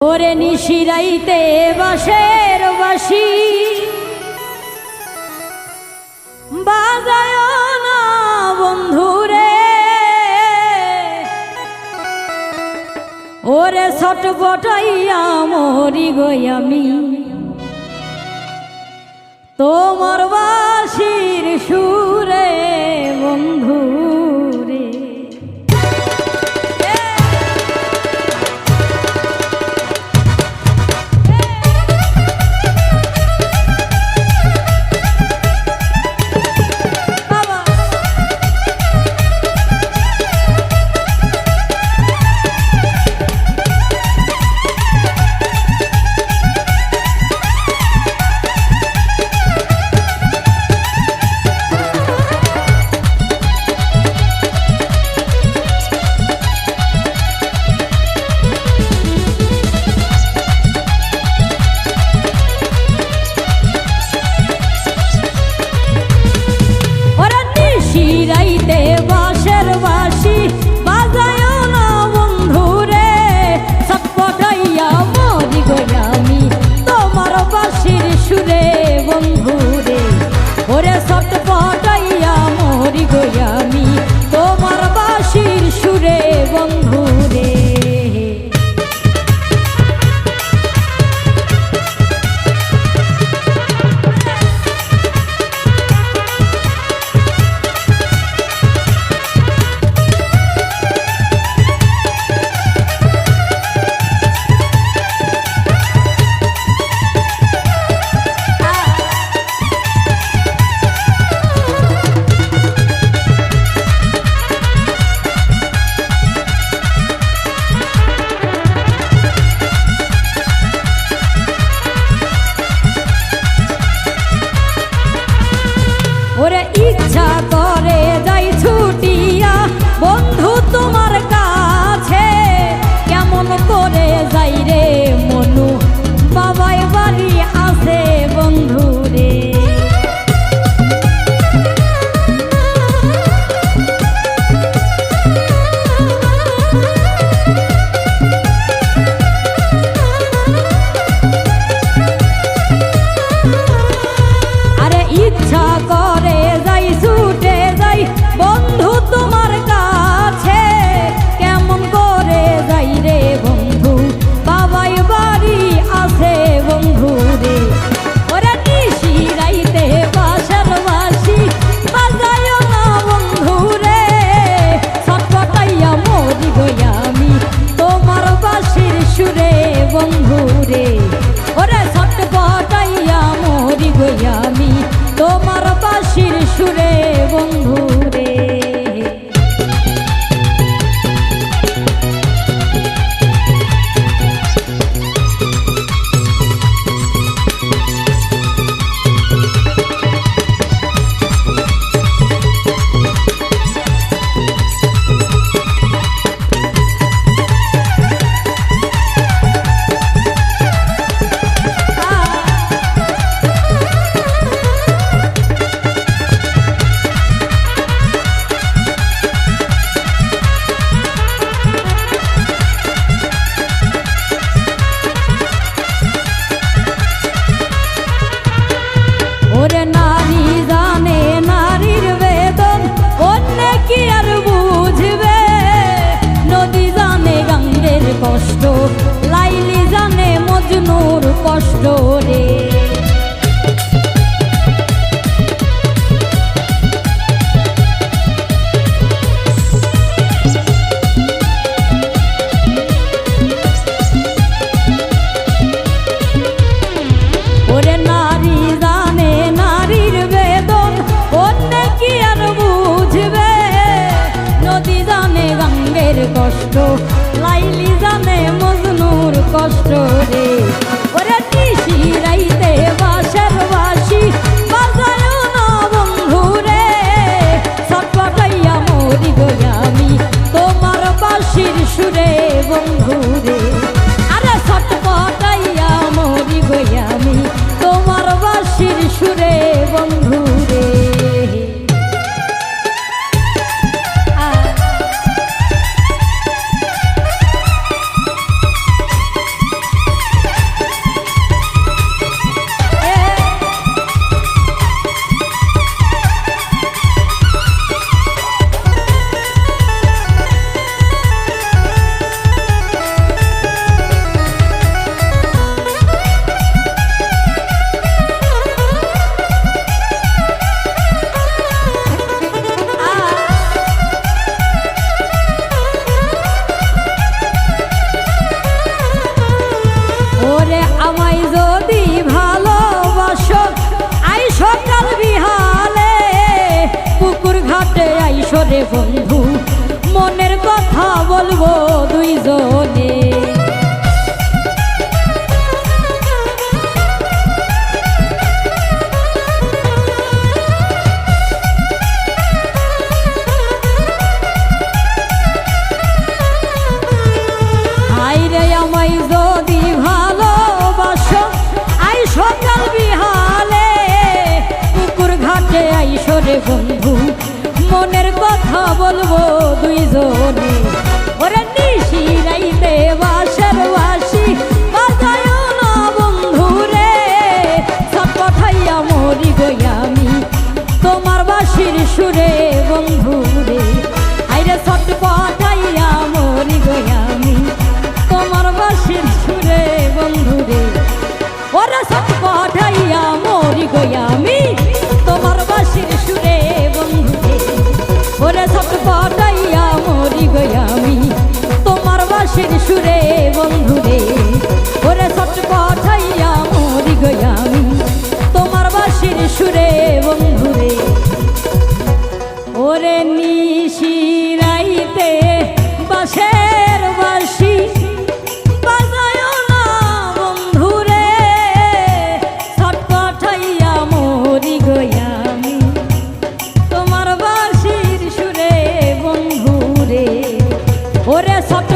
ওরে নিশিরাইতে বাঁশের বাঁশি বাজায় না বন্ধুরে, ওরে ছটপটাইয়া মরি গই আমি তোমার বাঁশির সুরে বন্ধুরে। ওরে ইচ্ছা করে যাই ছুটিয়া বন্ধু তোমার কাছে, কেমন করে যাই রে মনু বাবাই বাড়ি আছে বন্ধু রে। আরে ইচ্ছা করে যাই ছুটে যাই বন্ধু তোমার কাছে, কেমন করে যাই রে বন্ধু বাবাই বাড়ি আছে বন্ধু রে। ওরে নিশিরাইতে বাঁশের বাঁশি বাজায় না বন্ধু রে, ছটপটাইয়া মরি গই আমি তোমার বাঁশির সুরে বন্ধু রে। ওরে ছটপটাইয়া মরি গই আমি তোমার বাঁশির সুরে বন্ধু রে। ওরে নারী জানে নারীর বেদন, অন্য কি আর বুঝবে? নদী জানে গঙ্গের কষ্ট, লাইলি জানে মজনুর কষ্ট রে। ওরে নারী জানে নারীর বেদন, অন্য কি আর বুঝবে? নদী জানে গঙ্গের কষ্ট, লাইলি জানে মজনুর কষ্ট রে। ওরে নিশিরাইতে বাঁশের বাঁশি বাজায় না বন্ধু রে, ছটপটাইয়া মরি গই আমি তোমার বাঁশির সুরে বন্ধু রে। আরে ছটপটাইয়া মরি গই আমি তোমার বাঁশির সুরে বন্ধু রে। সুরে বন্ধু মনের কথা বলবো দুইজনে। হাইরে আমায় যদি ভালোবাসো আই সকাল বিহালে পুকুর ঘাটে আইসো রে বন্ধু মনের কথা বলবো দুইজনে। ওরে নিশি রাইতে বাঁশের বাঁশি বাজায়ও না বন্ধু রে, সব কথাইয়া মরি গই আমি তোমার বাঁশির সুরে বন্ধু রে। আইরে সব কথাইয়া মরি গই আমি তোমার বাঁশির সুরে বন্ধু রে। ওরে সব কথাইয়া মরি গই আমি তোমার বাঁশির সুরে বন্ধু রে। ওরে সব কথাইয়া মরি গই আমি তোমার বাঁশির সুরে বন্ধু রে। ওরে সব কথাইয়া মরি গই আমি তোমার বাঁশির সুরে বন্ধু রে। ওরে নিশি রাইতে বাঁশের বাঁশি বাজায়ও না বন্ধু রে, সব কথাইয়া মরি গই আমি তোমার বাঁশির সুরে বন্ধু রে। ওরে সব